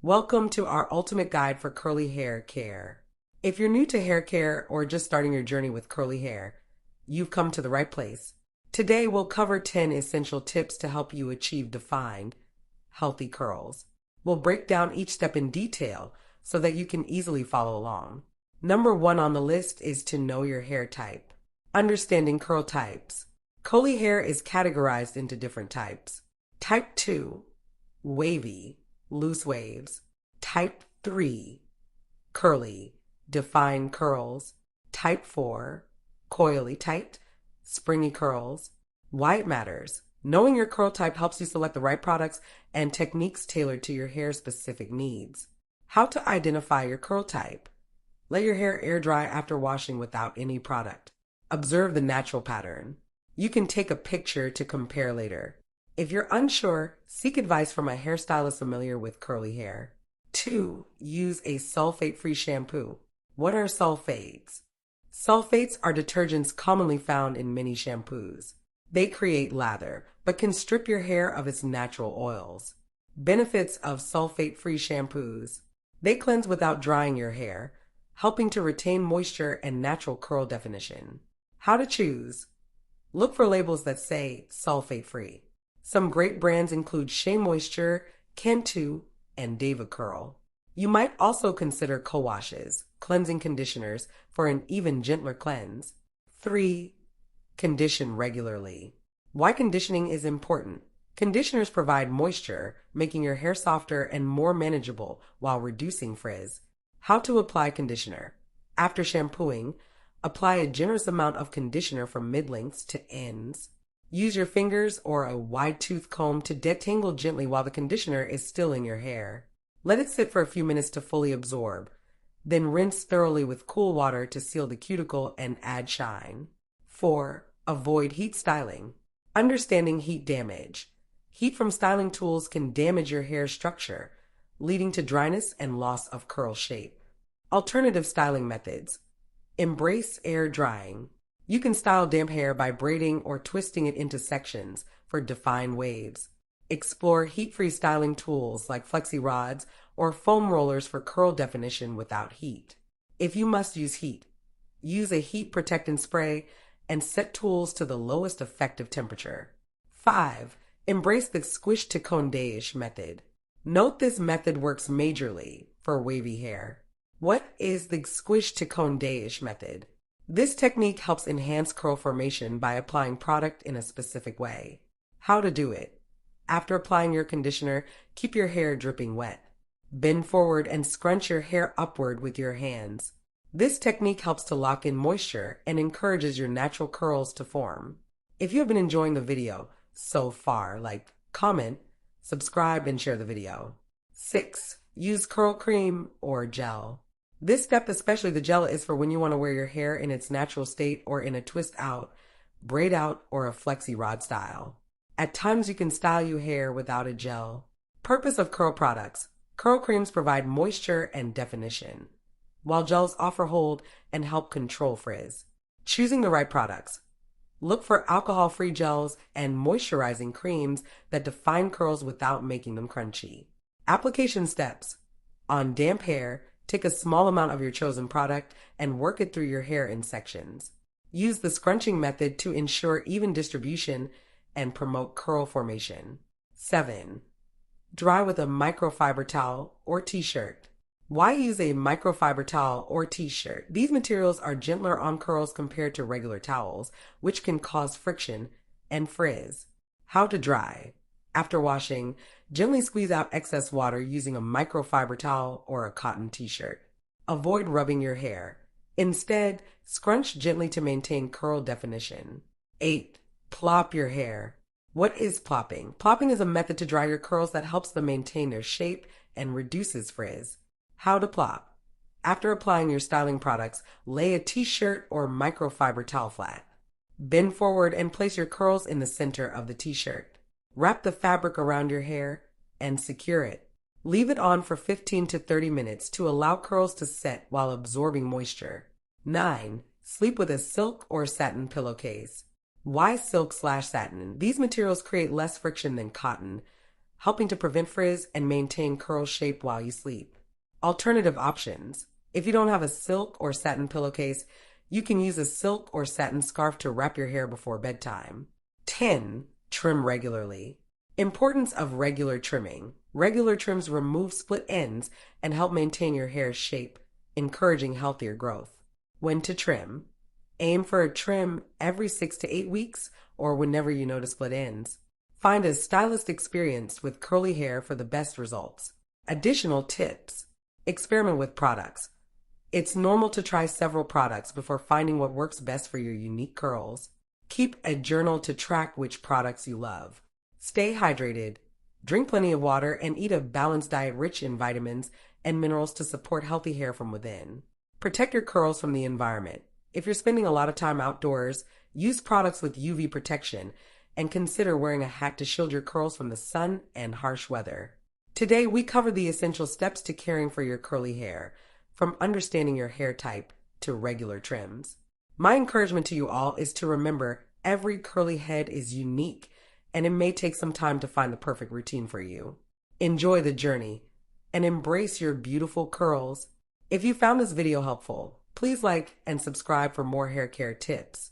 Welcome to our ultimate guide for curly hair care. If you're new to hair care or just starting your journey with curly hair, you've come to the right place. Today we'll cover 10 essential tips to help you achieve defined, healthy curls. We'll break down each step in detail so that you can easily follow along. Number 1 on the list is to know your hair type. Understanding curl types. Curly hair is categorized into different types. Type 2, wavy, loose waves. Type 3, curly, defined curls. Type 4, coily tight, springy curls. Why it matters. Knowing your curl type helps you select the right products and techniques tailored to your hair's specific needs. How to identify your curl type. Let your hair air dry after washing without any product. Observe the natural pattern. You can take a picture to compare later. If you're unsure, seek advice from a hairstylist familiar with curly hair. 2. Use a sulfate-free shampoo. What are sulfates? Sulfates are detergents commonly found in many shampoos. They create lather, but can strip your hair of its natural oils. Benefits of sulfate-free shampoos. They cleanse without drying your hair, helping to retain moisture and natural curl definition. How to choose. Look for labels that say sulfate-free. Some great brands include Shea Moisture, Cantu, and Deva Curl. You might also consider co-washes, cleansing conditioners, for an even gentler cleanse. 3. Condition regularly. Why conditioning is important. Conditioners provide moisture, making your hair softer and more manageable while reducing frizz. How to apply conditioner. After shampooing, apply a generous amount of conditioner from mid-lengths to ends. Use your fingers or a wide-tooth comb to detangle gently while the conditioner is still in your hair. Let it sit for a few minutes to fully absorb. Then rinse thoroughly with cool water to seal the cuticle and add shine. 4. Avoid heat styling. Understanding heat damage. Heat from styling tools can damage your hair structure, leading to dryness and loss of curl shape. Alternative styling methods. Embrace air drying. You can style damp hair by braiding or twisting it into sections for defined waves. Explore heat-free styling tools like flexi rods or foam rollers for curl definition without heat. If you must use heat, use a heat protectant spray and set tools to the lowest effective temperature. 5. Embrace the squish to conde-ish method. Note this method works majorly for wavy hair. What is the squish to conde-ish method? This technique helps enhance curl formation by applying product in a specific way. How to do it. After applying your conditioner, keep your hair dripping wet. Bend forward and scrunch your hair upward with your hands. This technique helps to lock in moisture and encourages your natural curls to form. If you have been enjoying the video so far, comment, subscribe, and share the video. 6. Use curl cream or gel. This step, especially the gel, is for when you want to wear your hair in its natural state or in a twist out, braid out, or a flexi rod style. At times you can style your hair without a gel. Purpose of curl products. Curl creams provide moisture and definition, while gels offer hold and help control frizz. Choosing the right products. Look for alcohol-free gels and moisturizing creams that define curls without making them crunchy. Application steps. On damp hair, take a small amount of your chosen product and work it through your hair in sections. Use the scrunching method to ensure even distribution and promote curl formation. 7. Dry with a microfiber towel or T-shirt. Why use a microfiber towel or T-shirt? These materials are gentler on curls compared to regular towels, which can cause friction and frizz. How to dry. After washing, gently squeeze out excess water using a microfiber towel or a cotton T-shirt. Avoid rubbing your hair. Instead, scrunch gently to maintain curl definition. 8. Plop your hair. What is plopping? Plopping is a method to dry your curls that helps them maintain their shape and reduces frizz. How to plop. After applying your styling products, lay a T-shirt or microfiber towel flat. Bend forward and place your curls in the center of the T-shirt. Wrap the fabric around your hair and secure it. Leave it on for 15 to 30 minutes to allow curls to set while absorbing moisture. 9. Sleep with a silk or satin pillowcase. Why silk/satin? These materials create less friction than cotton, helping to prevent frizz and maintain curl shape while you sleep. Alternative options. If you don't have a silk or satin pillowcase, you can use a silk or satin scarf to wrap your hair before bedtime. 10. Trim regularly. Importance of regular trimming. Regular trims remove split ends and help maintain your hair's shape, encouraging healthier growth. When to trim. Aim for a trim every 6 to 8 weeks or whenever you notice split ends. Find a stylist experienced with curly hair for the best results. Additional tips. Experiment with products. It's normal to try several products before finding what works best for your unique curls. Keep a journal to track which products you love. Stay hydrated. Drink plenty of water and eat a balanced diet rich in vitamins and minerals to support healthy hair from within. Protect your curls from the environment. If you're spending a lot of time outdoors, use products with UV protection and consider wearing a hat to shield your curls from the sun and harsh weather. Today, we covered the essential steps to caring for your curly hair, from understanding your hair type to regular trims. My encouragement to you all is to remember every curly head is unique, and it may take some time to find the perfect routine for you. Enjoy the journey and embrace your beautiful curls. If you found this video helpful, please like and subscribe for more hair care tips.